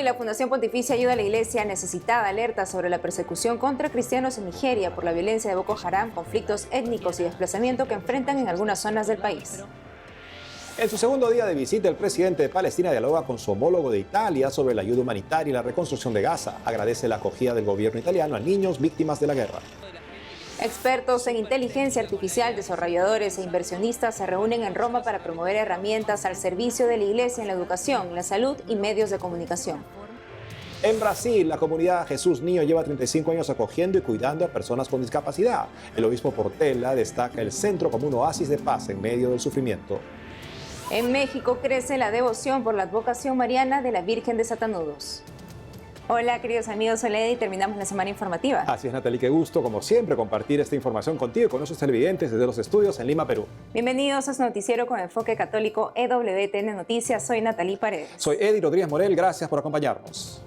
la Fundación Pontificia Ayuda a la Iglesia Necesitada alerta sobre la persecución contra cristianos en Nigeria por la violencia de Boko Haram, conflictos étnicos y desplazamiento que enfrentan en algunas zonas del país. En su segundo día de visita, el presidente de Palestina dialoga con su homólogo de Italia sobre la ayuda humanitaria y la reconstrucción de Gaza. Agradece la acogida del gobierno italiano a niños víctimas de la guerra. Expertos en inteligencia artificial, desarrolladores e inversionistas se reúnen en Roma para promover herramientas al servicio de la Iglesia en la educación, la salud y medios de comunicación. En Brasil, la comunidad Jesús Niño lleva 35 años acogiendo y cuidando a personas con discapacidad. El obispo Portela destaca el centro como un oasis de paz en medio del sufrimiento. En México crece la devoción por la advocación mariana de la Virgen de Satanudos. Hola queridos amigos, soy Lady y terminamos la semana informativa. Así es, Natalie, qué gusto como siempre compartir esta información contigo y con nuestros televidentes desde los estudios en Lima, Perú. Bienvenidos a su noticiero con enfoque católico EWTN Noticias, soy Natalie Paredes. Soy Eddie Rodríguez Morel, gracias por acompañarnos.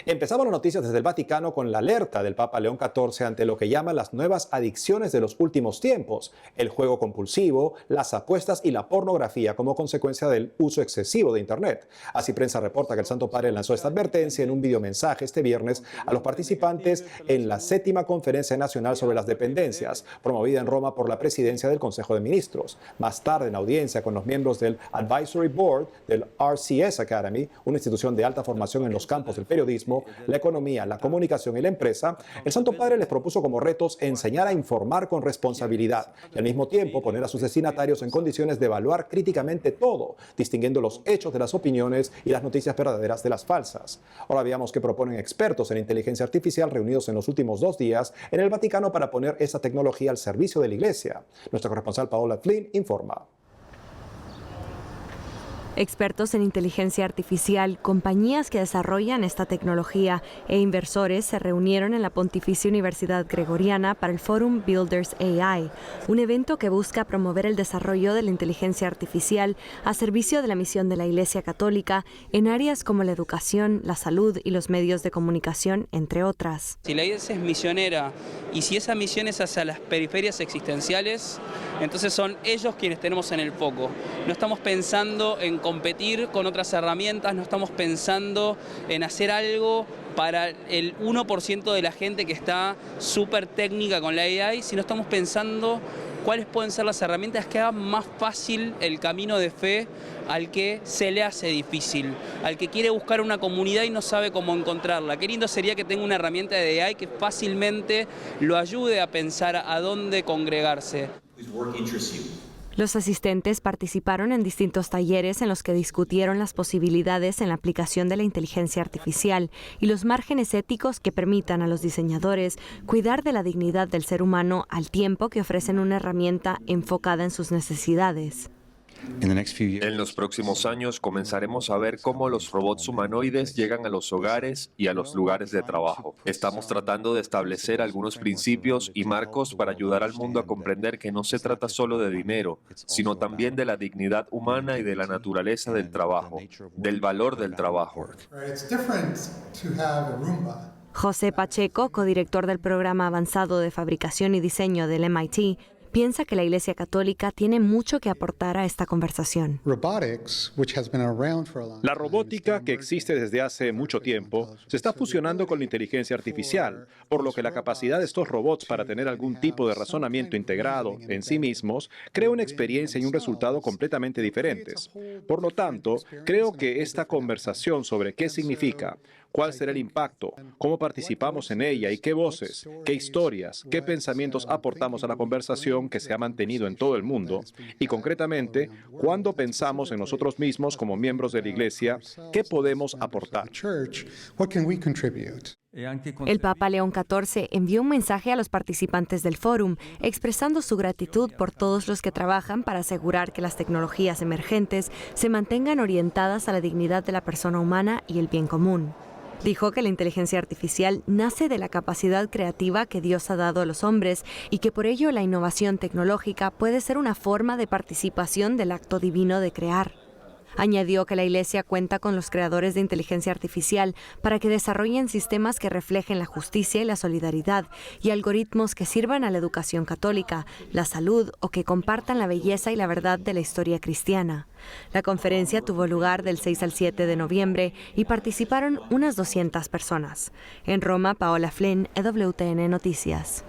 Empezamos las noticias desde el Vaticano con la alerta del Papa León XIV ante lo que llaman las nuevas adicciones de los últimos tiempos, el juego compulsivo, las apuestas y la pornografía como consecuencia del uso excesivo de Internet. Así Prensa reporta que el Santo Padre lanzó esta advertencia en un videomensaje este viernes a los participantes en la 7ª Conferencia Nacional sobre las Dependencias, promovida en Roma por la Presidencia del Consejo de Ministros. Más tarde, en audiencia con los miembros del Advisory Board del RCS Academy, una institución de alta formación en los campos del periodismo, la economía, la comunicación y la empresa, el Santo Padre les propuso como retos enseñar a informar con responsabilidad y al mismo tiempo poner a sus destinatarios en condiciones de evaluar críticamente todo, distinguiendo los hechos de las opiniones y las noticias verdaderas de las falsas. Ahora veamos qué proponen expertos en inteligencia artificial reunidos en los últimos 2 días en el Vaticano para poner esa tecnología al servicio de la Iglesia. Nuestra corresponsal Paola Flynn informa. Expertos en inteligencia artificial, compañías que desarrollan esta tecnología e inversores se reunieron en la Pontificia Universidad Gregoriana para el Forum Builders AI, un evento que busca promover el desarrollo de la inteligencia artificial a servicio de la misión de la Iglesia Católica en áreas como la educación, la salud y los medios de comunicación, entre otras. Si la Iglesia es misionera y si esa misión es hacia las periferias existenciales, entonces son ellos quienes tenemos en el foco. No estamos pensando en competir con otras herramientas, no estamos pensando en hacer algo para el 1% de la gente que está súper técnica con la AI, sino estamos pensando cuáles pueden ser las herramientas que hagan más fácil el camino de fe al que se le hace difícil, al que quiere buscar una comunidad y no sabe cómo encontrarla. Qué lindo sería que tenga una herramienta de AI que fácilmente lo ayude a pensar a dónde congregarse. Los asistentes participaron en distintos talleres en los que discutieron las posibilidades en la aplicación de la inteligencia artificial y los márgenes éticos que permitan a los diseñadores cuidar de la dignidad del ser humano al tiempo que ofrecen una herramienta enfocada en sus necesidades. En los próximos años comenzaremos a ver cómo los robots humanoides llegan a los hogares y a los lugares de trabajo. Estamos tratando de establecer algunos principios y marcos para ayudar al mundo a comprender que no se trata solo de dinero, sino también de la dignidad humana y de la naturaleza del trabajo, del valor del trabajo. José Pacheco, codirector del programa avanzado de fabricación y diseño del MIT, piensa que la Iglesia Católica tiene mucho que aportar a esta conversación. La robótica, que existe desde hace mucho tiempo, se está fusionando con la inteligencia artificial, por lo que la capacidad de estos robots para tener algún tipo de razonamiento integrado en sí mismos crea una experiencia y un resultado completamente diferentes. Por lo tanto, creo que esta conversación sobre qué significa, cuál será el impacto, cómo participamos en ella y qué voces, qué historias, qué pensamientos aportamos a la conversación que se ha mantenido en todo el mundo y concretamente, cuando pensamos en nosotros mismos como miembros de la Iglesia, ¿qué podemos aportar? El Papa León XIV envió un mensaje a los participantes del fórum, expresando su gratitud por todos los que trabajan para asegurar que las tecnologías emergentes se mantengan orientadas a la dignidad de la persona humana y el bien común. Dijo que la inteligencia artificial nace de la capacidad creativa que Dios ha dado a los hombres y que por ello la innovación tecnológica puede ser una forma de participación del acto divino de crear. Añadió que la Iglesia cuenta con los creadores de inteligencia artificial para que desarrollen sistemas que reflejen la justicia y la solidaridad y algoritmos que sirvan a la educación católica, la salud o que compartan la belleza y la verdad de la historia cristiana. La conferencia tuvo lugar del 6 al 7 de noviembre y participaron unas 200 personas. En Roma, Paola Flynn, EWTN Noticias.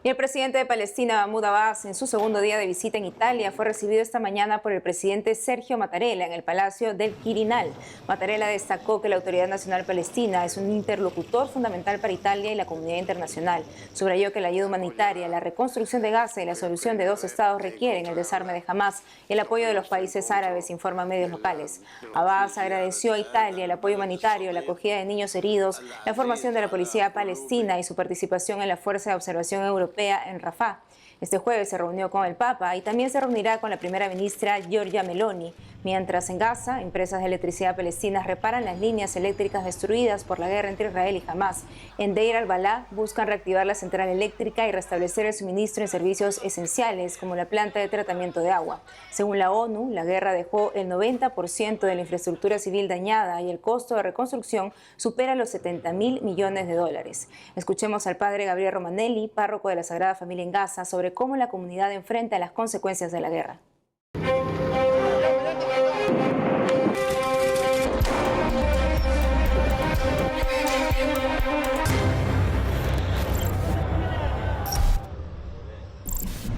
Y el presidente de Palestina, Mahmoud Abbas, en su segundo día de visita en Italia, fue recibido esta mañana por el presidente Sergio Mattarella en el Palacio del Quirinal. Mattarella destacó que la Autoridad Nacional Palestina es un interlocutor fundamental para Italia y la comunidad internacional. Subrayó que la ayuda humanitaria, la reconstrucción de Gaza y la solución de dos estados requieren el desarme de Hamás y el apoyo de los países árabes, informan medios locales. Abbas agradeció a Italia el apoyo humanitario, la acogida de niños heridos, la formación de la policía palestina y su participación en la Fuerza de Observación Europea en Rafah. Este jueves se reunió con el Papa y también se reunirá con la primera ministra Giorgia Meloni. Mientras en Gaza, empresas de electricidad palestinas reparan las líneas eléctricas destruidas por la guerra entre Israel y Hamás. En Deir al-Balá buscan reactivar la central eléctrica y restablecer el suministro en servicios esenciales como la planta de tratamiento de agua. Según la ONU, la guerra dejó el 90% de la infraestructura civil dañada y el costo de reconstrucción supera los 70.000 millones de dólares. Escuchemos al padre Gabriel Romanelli, párroco de la Sagrada Familia en Gaza, sobre cómo la comunidad enfrenta las consecuencias de la guerra.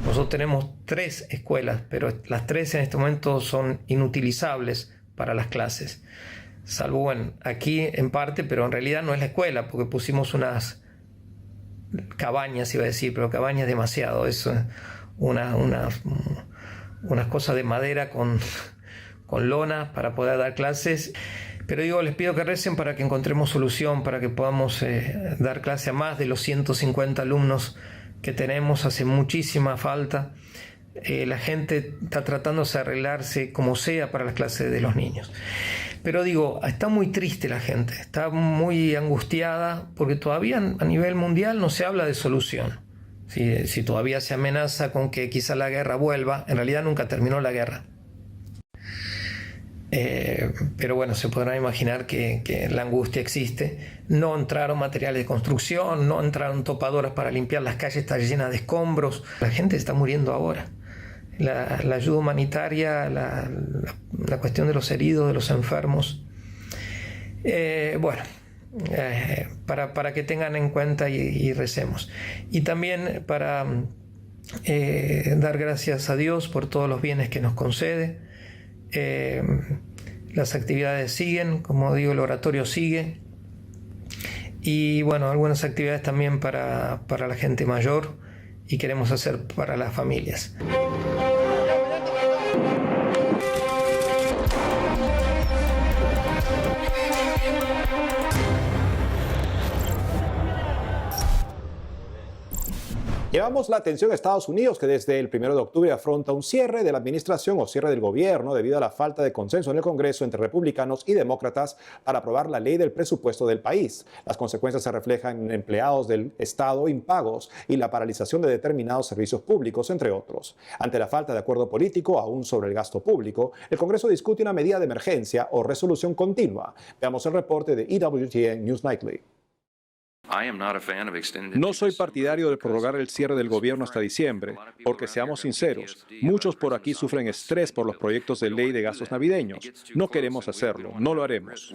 Nosotros tenemos 3 escuelas, pero las 3 en este momento son inutilizables para las clases. Salvo, bueno, aquí en parte, pero en realidad no es la escuela, porque pusimos unas cabañas, iba a decir, pero cabañas demasiado. Es unas cosas de madera con lona para poder dar clases. Pero digo, les pido que recen para que encontremos solución, para que podamos dar clase a más de los 150 alumnos que tenemos. Hace muchísima falta. La gente está tratando de arreglarse como sea para las clases de los niños. Pero digo, está muy triste la gente, está muy angustiada porque todavía a nivel mundial no se habla de solución. Si todavía se amenaza con que quizá la guerra vuelva, en realidad nunca terminó la guerra. Pero bueno, se podrán imaginar que la angustia existe. No entraron materiales de construcción, no entraron topadoras para limpiar las calles, está llenas de escombros. La gente está muriendo ahora. La ayuda humanitaria, la cuestión de los heridos, de los enfermos. Para que tengan en cuenta y recemos. Y también para dar gracias a Dios por todos los bienes que nos concede. Las actividades siguen, como digo, el oratorio sigue. Y bueno, algunas actividades también para la gente mayor y queremos hacer para las familias. Llevamos la atención a Estados Unidos, que desde el 1 de octubre afronta un cierre de la administración o cierre del gobierno debido a la falta de consenso en el Congreso entre republicanos y demócratas para aprobar la ley del presupuesto del país. Las consecuencias se reflejan en empleados del Estado impagos y la paralización de determinados servicios públicos, entre otros. Ante la falta de acuerdo político, aún sobre el gasto público, el Congreso discute una medida de emergencia o resolución continua. Veamos el reporte de EWTN News Nightly. No soy partidario de prorrogar el cierre del gobierno hasta diciembre, porque seamos sinceros, muchos por aquí sufren estrés por los proyectos de ley de gastos navideños. No queremos hacerlo, no lo haremos.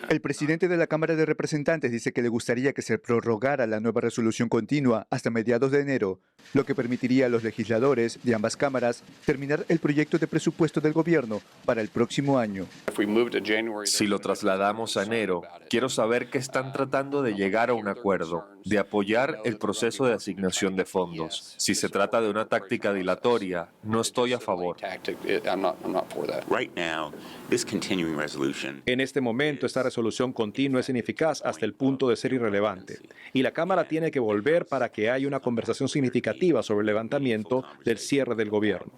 El presidente de la Cámara de Representantes dice que le gustaría que se prorrogara la nueva resolución continua hasta mediados de enero, lo que permitiría a los legisladores de ambas cámaras terminar el proyecto de presupuesto del gobierno para el próximo año. Si lo trasladamos a enero, quiero saber qué están tratando de llegar a un acuerdo, de apoyar el proceso de asignación de fondos. Si se trata de una táctica dilatoria, no estoy a favor. En este momento, esta resolución continua es ineficaz hasta el punto de ser irrelevante. Y la Cámara tiene que volver para que haya una conversación significativa sobre el levantamiento del cierre del gobierno.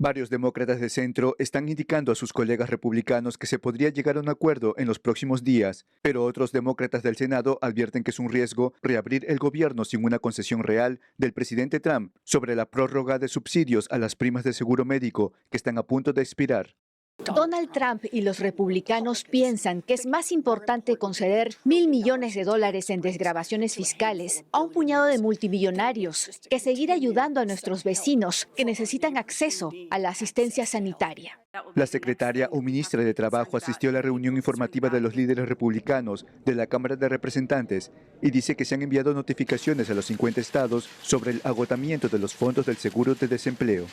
Varios demócratas de centro están indicando a sus colegas republicanos que se podría llegar a un acuerdo en los próximos días, pero otros demócratas del Senado advierten que es un riesgo reabrir el gobierno sin una concesión real del presidente Trump sobre la prórroga de subsidios a las primas de seguro médico que están a punto de expirar. Donald Trump y los republicanos piensan que es más importante conceder $1.000 millones en desgravaciones fiscales a un puñado de multimillonarios que seguir ayudando a nuestros vecinos que necesitan acceso a la asistencia sanitaria. La secretaria o ministra de Trabajo asistió a la reunión informativa de los líderes republicanos de la Cámara de Representantes y dice que se han enviado notificaciones a los 50 estados sobre el agotamiento de los fondos del seguro de desempleo.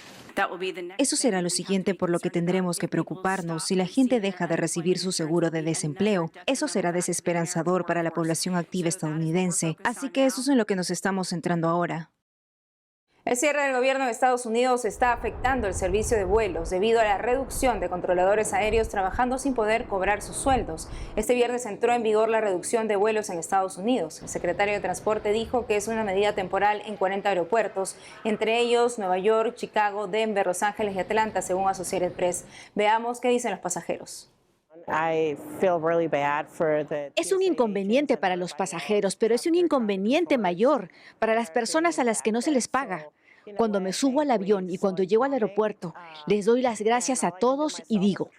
Eso será lo siguiente por lo que tendremos que preocuparnos si la gente deja de recibir su seguro de desempleo. Eso será desesperanzador para la población activa estadounidense. Así que eso es en lo que nos estamos centrando ahora. El cierre del gobierno de Estados Unidos está afectando el servicio de vuelos debido a la reducción de controladores aéreos trabajando sin poder cobrar sus sueldos. Este viernes entró en vigor la reducción de vuelos en Estados Unidos. El secretario de Transporte dijo que es una medida temporal en 40 aeropuertos, entre ellos Nueva York, Chicago, Denver, Los Ángeles y Atlanta, según Associated Press. Veamos qué dicen los pasajeros. Es un inconveniente para los pasajeros, pero es un inconveniente mayor para las personas a las que no se les paga. Cuando me subo al avión y cuando llego al aeropuerto, les doy las gracias a todos y digo,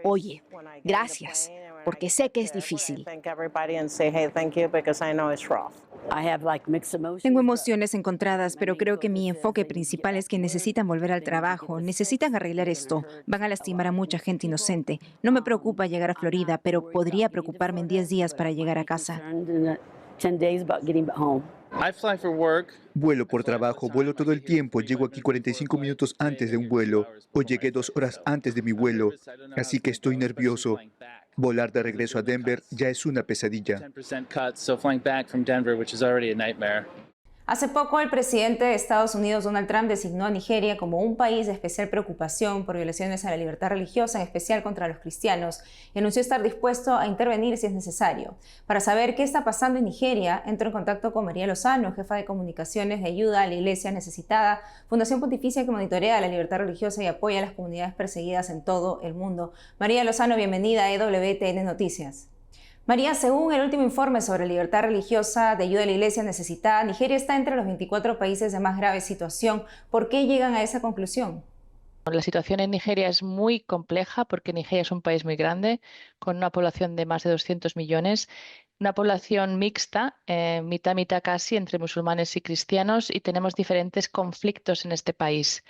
oye, gracias, porque sé que es difícil. Tengo emociones encontradas, pero creo que mi enfoque principal es que necesitan volver al trabajo, necesitan arreglar esto. Van a lastimar a mucha gente inocente. No me preocupa llegar a Florida, pero podría preocuparme en 10 días para llegar a casa. Vuelo por trabajo, vuelo todo el tiempo, llego aquí 45 minutos antes de un vuelo o llegué 2 horas antes de mi vuelo, así que estoy nervioso. Volar de regreso a Denver ya es una pesadilla. Hace poco, el presidente de Estados Unidos, Donald Trump, designó a Nigeria como un país de especial preocupación por violaciones a la libertad religiosa, en especial contra los cristianos, y anunció estar dispuesto a intervenir si es necesario. Para saber qué está pasando en Nigeria, entro en contacto con María Lozano, jefa de comunicaciones de ayuda a la Iglesia Necesitada, fundación pontificia que monitorea la libertad religiosa y apoya a las comunidades perseguidas en todo el mundo. María Lozano, bienvenida a EWTN Noticias. María, según el último informe sobre libertad religiosa de ayuda a la Iglesia Necesitada, Nigeria está entre los 24 países de más grave situación. ¿Por qué llegan a esa conclusión? La situación en Nigeria es muy compleja porque Nigeria es un país muy grande, con una población de más de 200 millones, una población mixta, mitad casi, entre musulmanes y cristianos, y tenemos diferentes conflictos en este país.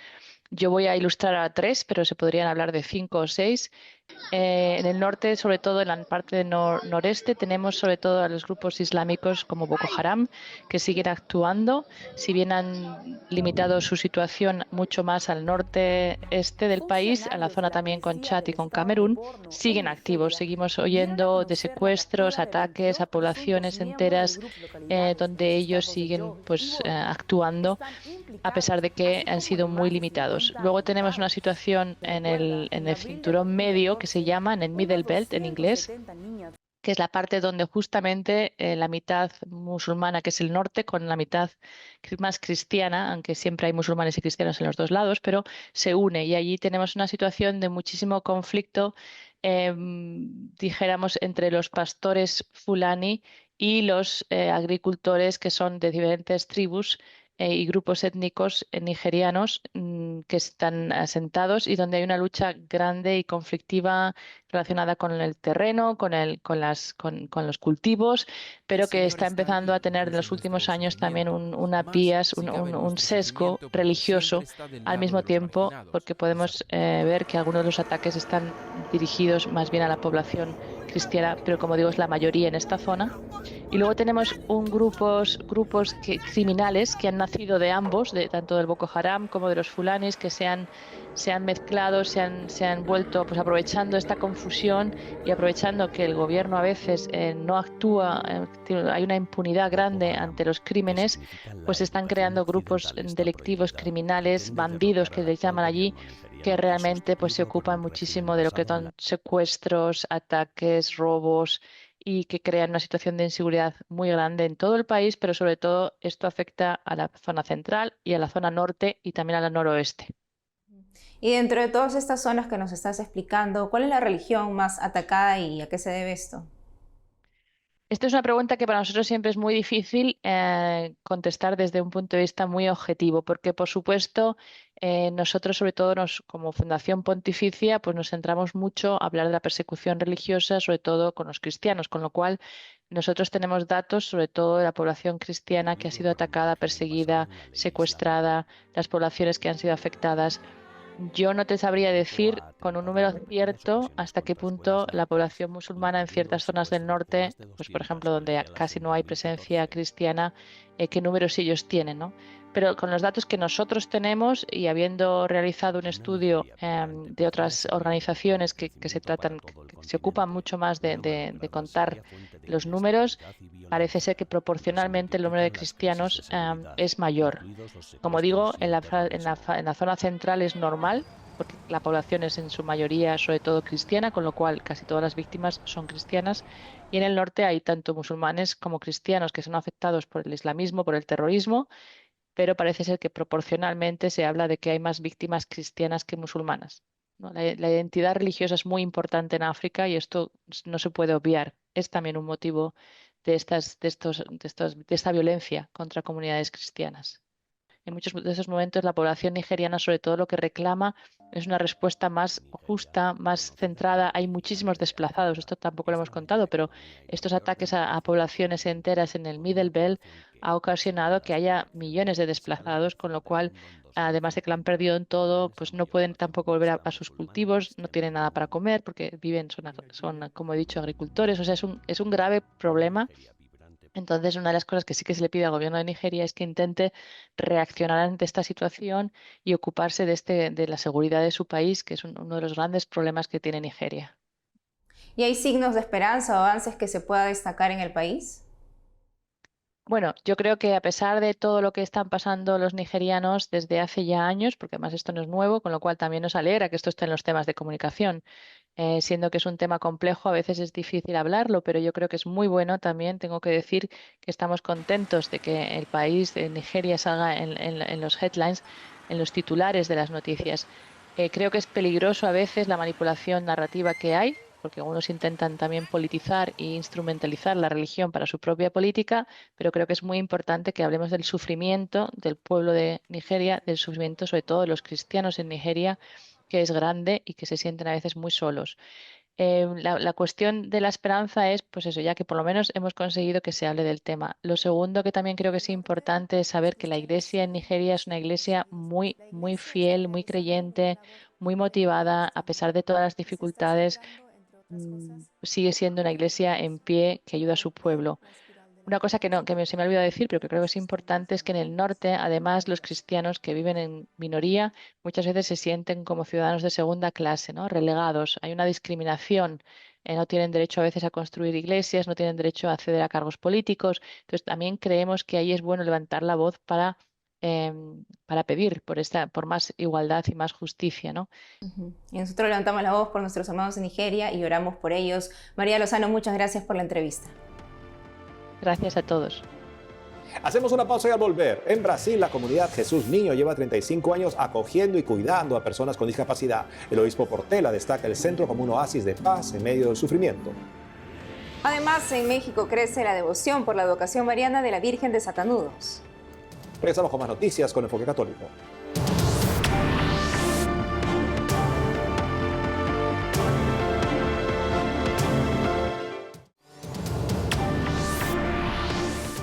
Yo voy a ilustrar a 3, pero se podrían hablar de 5 o 6. En el norte, sobre todo en la parte noreste, tenemos sobre todo a los grupos islámicos como Boko Haram, que siguen actuando. Si bien han limitado su situación mucho más al norte-este del país, a la zona también con Chad y con Camerún, siguen activos. Seguimos oyendo de secuestros, ataques a poblaciones enteras, donde ellos siguen actuando, a pesar de que han sido muy limitados. Luego tenemos una situación en el cinturón medio, que se llama en el Middle Belt en inglés, que es la parte donde justamente la mitad musulmana, que es el norte, con la mitad más cristiana, aunque siempre hay musulmanes y cristianos en los dos lados, pero se une, y allí tenemos una situación de muchísimo conflicto, dijéramos, entre los pastores fulani y los agricultores, que son de diferentes tribus y grupos étnicos nigerianos que están asentados, y donde hay una lucha grande y conflictiva relacionada con el terreno, con los cultivos, pero que está empezando a tener en los últimos años también un sesgo religioso al mismo tiempo, porque podemos ver que algunos de los ataques están dirigidos más bien a la población cristiana, pero como digo, es la mayoría en esta zona. Y luego tenemos grupos criminales que han nacido de ambos, tanto del Boko Haram como de los fulanis, que se han mezclado, se han vuelto, aprovechando esta confusión y aprovechando que el gobierno a veces no actúa, hay una impunidad grande ante los crímenes, pues están creando grupos delictivos, criminales, bandidos que les llaman allí, que realmente se ocupan muchísimo de lo que son secuestros, ataques, robos, y que crean una situación de inseguridad muy grande en todo el país, pero sobre todo esto afecta a la zona central y a la zona norte y también a la noroeste. Y dentro de todas estas zonas que nos estás explicando, ¿cuál es la religión más atacada y a qué se debe esto? Esta es una pregunta que para nosotros siempre es muy difícil contestar desde un punto de vista muy objetivo, porque por supuesto nosotros sobre todo como Fundación Pontificia pues nos centramos mucho a hablar de la persecución religiosa, sobre todo con los cristianos, con lo cual nosotros tenemos datos sobre todo de la población cristiana que ha sido atacada, perseguida, secuestrada, las poblaciones que han sido afectadas. Yo no te sabría decir con un número cierto hasta qué punto la población musulmana en ciertas zonas del norte, pues por ejemplo donde casi no hay presencia cristiana, qué números ellos tienen, ¿no? Pero con los datos que nosotros tenemos y habiendo realizado un estudio de otras organizaciones que se ocupan mucho más de contar los números, parece ser que proporcionalmente el número de cristianos es mayor. Como digo, en la zona central es normal, porque la población es en su mayoría sobre todo cristiana, con lo cual casi todas las víctimas son cristianas. Y en el norte hay tanto musulmanes como cristianos que son afectados por el islamismo, por el terrorismo, pero parece ser que proporcionalmente se habla de que hay más víctimas cristianas que musulmanas, ¿no? La identidad religiosa es muy importante en África y esto no se puede obviar. Es también un motivo de esta violencia contra comunidades cristianas. En muchos de esos momentos la población nigeriana sobre todo lo que reclama es una respuesta más justa, más centrada. Hay muchísimos desplazados, esto tampoco lo hemos contado, pero estos ataques a poblaciones enteras en el Middle Belt ha ocasionado que haya millones de desplazados, con lo cual, además de que lo han perdido en todo, pues no pueden tampoco volver a sus cultivos, no tienen nada para comer porque son como he dicho, agricultores. O sea, es un grave problema. Entonces, una de las cosas que sí que se le pide al gobierno de Nigeria es que intente reaccionar ante esta situación y ocuparse de la seguridad de su país, que es uno de los grandes problemas que tiene Nigeria. ¿Y hay signos de esperanza o avances que se pueda destacar en el país? Bueno, yo creo que a pesar de todo lo que están pasando los nigerianos desde hace ya años, porque además esto no es nuevo, con lo cual también nos alegra que esto esté en los temas de comunicación, siendo que es un tema complejo, a veces es difícil hablarlo, pero yo creo que es muy bueno también. Tengo que decir que estamos contentos de que el país de Nigeria salga en los headlines, en los titulares de las noticias. Creo que es peligroso a veces la manipulación narrativa que hay, porque algunos intentan también politizar e instrumentalizar la religión para su propia política, pero creo que es muy importante que hablemos del sufrimiento del pueblo de Nigeria, del sufrimiento sobre todo de los cristianos en Nigeria, que es grande y que se sienten a veces muy solos. La cuestión de la esperanza es, pues eso, ya que por lo menos hemos conseguido que se hable del tema. Lo segundo que también creo que es importante es saber que la iglesia en Nigeria es una iglesia muy, muy fiel, muy creyente, muy motivada, a pesar de todas las dificultades. Sigue siendo una iglesia en pie que ayuda a su pueblo. Una cosa se me ha olvidado decir, pero que creo que es importante, es que en el norte, además, los cristianos que viven en minoría muchas veces se sienten como ciudadanos de segunda clase, ¿no? Relegados. Hay una discriminación. No tienen derecho a veces a construir iglesias, no tienen derecho a acceder a cargos políticos. Entonces, también creemos que ahí es bueno levantar la voz para pedir por más igualdad y más justicia, ¿no? Y nosotros levantamos la voz por nuestros hermanos en Nigeria y oramos por ellos. María Lozano, muchas gracias por la entrevista. Gracias a todos. Hacemos una pausa y al volver. En Brasil, la comunidad Jesús Niño lleva 35 años acogiendo y cuidando a personas con discapacidad. El obispo Portela destaca el centro como un oasis de paz en medio del sufrimiento. Además, en México crece la devoción por la advocación mariana de la Virgen de Satanudos. Regresamos con más noticias con Enfoque Católico.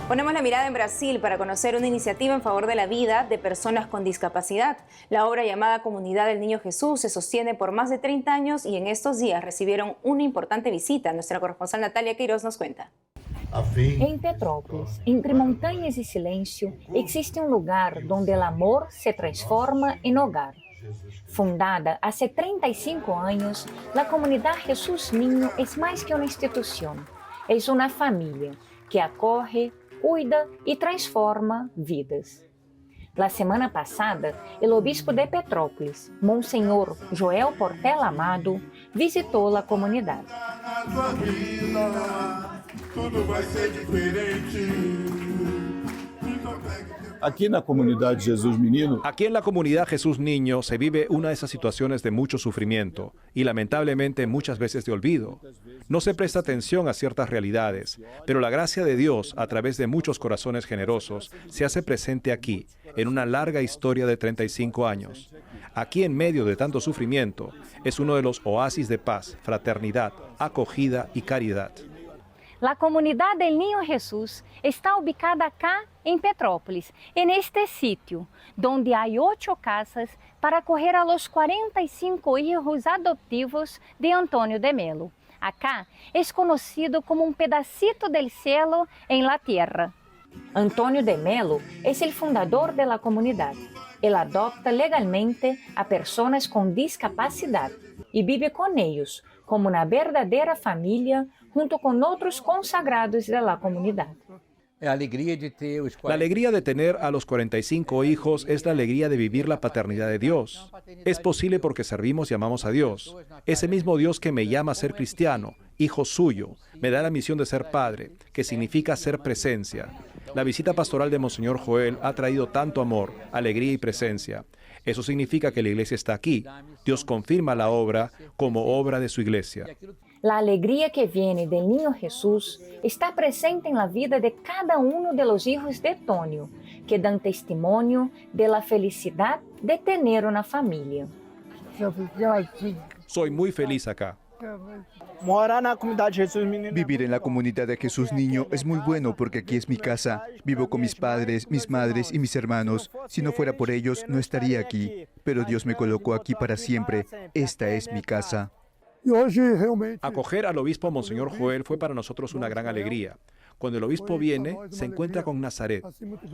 Ponemos la mirada en Brasil para conocer una iniciativa en favor de la vida de personas con discapacidad. La obra llamada Comunidad del Niño Jesús se sostiene por más de 30 años y en estos días recibieron una importante visita. Nuestra corresponsal Natalia Queiroz nos cuenta. Em Petrópolis, entre montanhas e silêncio, existe lugar donde el amor se transforma en hogar. Fundada hace 35 años, la Comunidad Jesús Niño es más que una institución. Es una familia que acoge, cuida y transforma vidas. La semana pasada, el obispo de Petrópolis, Monsenhor Joel Portela Amado, visitó la comunidad. Aquí en la comunidad Jesús Menino. Aquí en la comunidad Jesús Niño se vive una de esas situaciones de mucho sufrimiento y lamentablemente muchas veces de olvido. No se presta atención a ciertas realidades, pero la gracia de Dios a través de muchos corazones generosos se hace presente aquí, en una larga historia de 35 años. Aquí en medio de tanto sufrimiento es uno de los oasis de paz, fraternidad, acogida y caridad. La comunidad del Niño Jesús está ubicada acá en Petrópolis, en este sitio, donde hay 8 casas para acoger a los 45 hijos adoptivos de Antônio de Melo. Acá es conocido como un pedacito del cielo en la tierra. Antônio de Melo es el fundador de la comunidad. Él adopta legalmente a personas con discapacidad y vive con ellos como una verdadera familia junto con otros consagrados de la comunidad. La alegría de tener a los 45 hijos es la alegría de vivir la paternidad de Dios. Es posible porque servimos y amamos a Dios. Ese mismo Dios que me llama a ser cristiano, hijo suyo, me da la misión de ser padre, que significa ser presencia. La visita pastoral de Monseñor Joel ha traído tanto amor, alegría y presencia. Eso significa que la iglesia está aquí. Dios confirma la obra como obra de su iglesia. La alegría que viene del Niño Jesús está presente en la vida de cada uno de los hijos de Tonio, que dan testimonio de la felicidad de tener una familia. Soy muy feliz acá. Vivir en la comunidad de Jesús Niño es muy bueno porque aquí es mi casa. Vivo con mis padres, mis madres y mis hermanos. Si no fuera por ellos, no estaría aquí. Pero Dios me colocó aquí para siempre. Esta es mi casa. Acoger al obispo Monseñor Joel fue para nosotros una gran alegría. Cuando el obispo viene, se encuentra con Nazaret,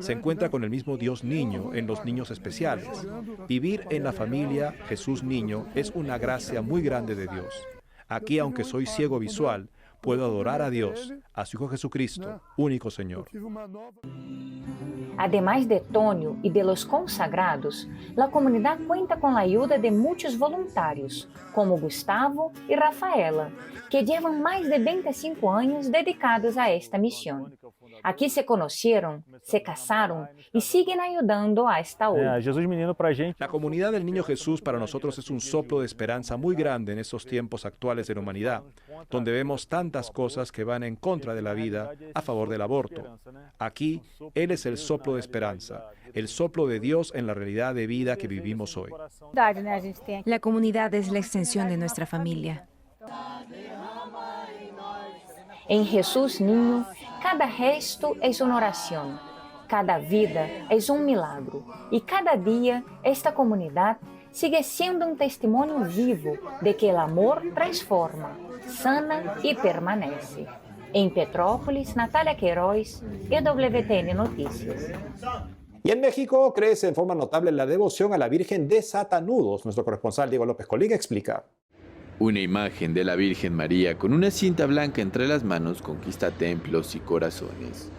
se encuentra con el mismo Dios niño en los niños especiales. Vivir en la familia Jesús Niño es una gracia muy grande de Dios. Aquí, aunque soy ciego visual, puedo adorar a Dios, a su Hijo Jesucristo, único Señor. Además de Tonio y de los consagrados, la comunidad cuenta con la ayuda de muchos voluntarios, como Gustavo y Rafaela, que llevan más de 25 años dedicados a esta misión. Aquí se conocieron, se casaron y siguen ayudando hasta hoy. La comunidad del Niño Jesús para nosotros es un soplo de esperanza muy grande en estos tiempos actuales de la humanidad, donde vemos tantas cosas que van en contra de la vida a favor del aborto. Aquí, Él es el soplo de esperanza, el soplo de Dios en la realidad de vida que vivimos hoy. La comunidad es la extensión de nuestra familia. En Jesús Niño, cada gesto es una oración, cada vida es un milagro y cada día esta comunidad sigue siendo un testimonio vivo de que el amor transforma, sana y permanece. En Petrópolis, Natalia Queiroz, EWTN Noticias. Y en México crece en forma notable la devoción a la Virgen de Satanudos. Nuestro corresponsal Diego López Colín explica. Una imagen de la Virgen María con una cinta blanca entre las manos conquista templos y corazones.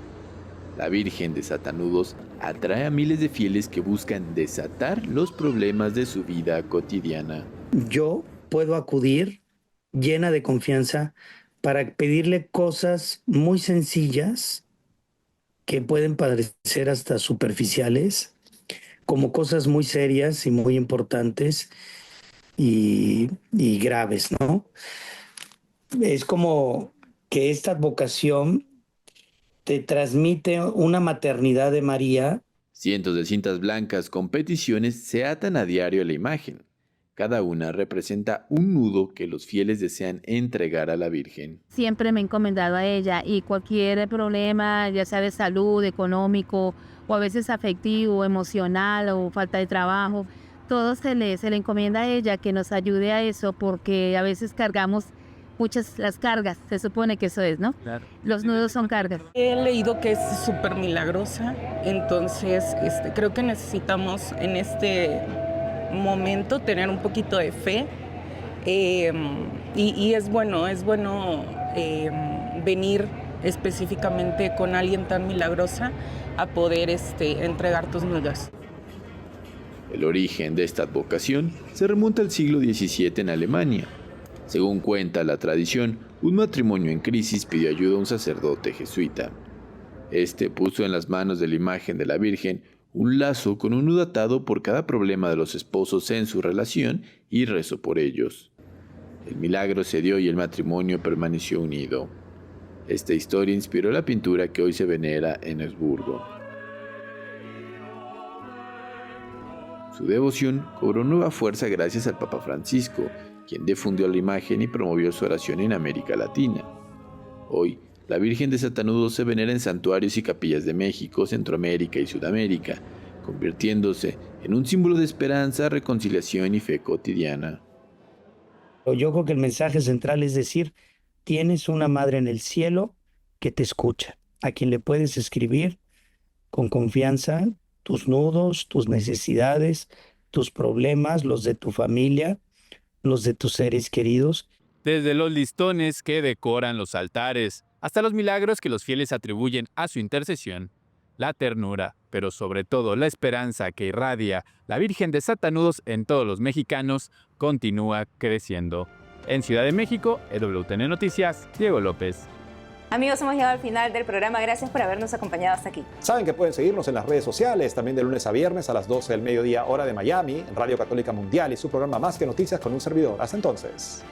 La Virgen de Satanudos atrae a miles de fieles que buscan desatar los problemas de su vida cotidiana. Yo puedo acudir llena de confianza para pedirle cosas muy sencillas que pueden parecer hasta superficiales, como cosas muy serias y muy importantes y graves, ¿no? Es como que esta vocación te transmite una maternidad de María. Cientos de cintas blancas con peticiones se atan a diario a la imagen. Cada una representa un nudo que los fieles desean entregar a la Virgen. Siempre me he encomendado a ella y cualquier problema, ya sea de salud, económico, o a veces afectivo, emocional o falta de trabajo, todo se le encomienda a ella que nos ayude a eso, porque a veces cargamos las cargas, se supone que eso es, ¿no? Claro. Los nudos son cargas. He leído que es súper milagrosa, entonces creo que necesitamos en este momento tener un poquito de fe y es bueno venir específicamente con alguien tan milagrosa a poder entregar tus nudos. El origen de esta advocación se remonta al siglo XVII en Alemania. Según cuenta la tradición, un matrimonio en crisis pidió ayuda a un sacerdote jesuita. Este puso en las manos de la imagen de la Virgen un lazo con un nudo atado por cada problema de los esposos en su relación y rezó por ellos. El milagro se dio y el matrimonio permaneció unido. Esta historia inspiró la pintura que hoy se venera en Augsburgo. Su devoción cobró nueva fuerza gracias al Papa Francisco, quien difundió la imagen y promovió su oración en América Latina. Hoy, la Virgen de Satanudos se venera en santuarios y capillas de México, Centroamérica y Sudamérica, convirtiéndose en un símbolo de esperanza, reconciliación y fe cotidiana. Yo creo que el mensaje central es decir, tienes una madre en el cielo que te escucha, a quien le puedes escribir con confianza tus nudos, tus necesidades, tus problemas, los de tu familia, los de tus seres queridos. Desde los listones que decoran los altares, hasta los milagros que los fieles atribuyen a su intercesión, la ternura, pero sobre todo la esperanza que irradia la Virgen de Satanudos en todos los mexicanos, continúa creciendo. En Ciudad de México, EWTN Noticias, Diego López. Amigos, hemos llegado al final del programa. Gracias por habernos acompañado hasta aquí. Saben que pueden seguirnos en las redes sociales, también de lunes a viernes a las 12 del mediodía, hora de Miami, en Radio Católica Mundial y su programa Más que Noticias con un servidor. Hasta entonces.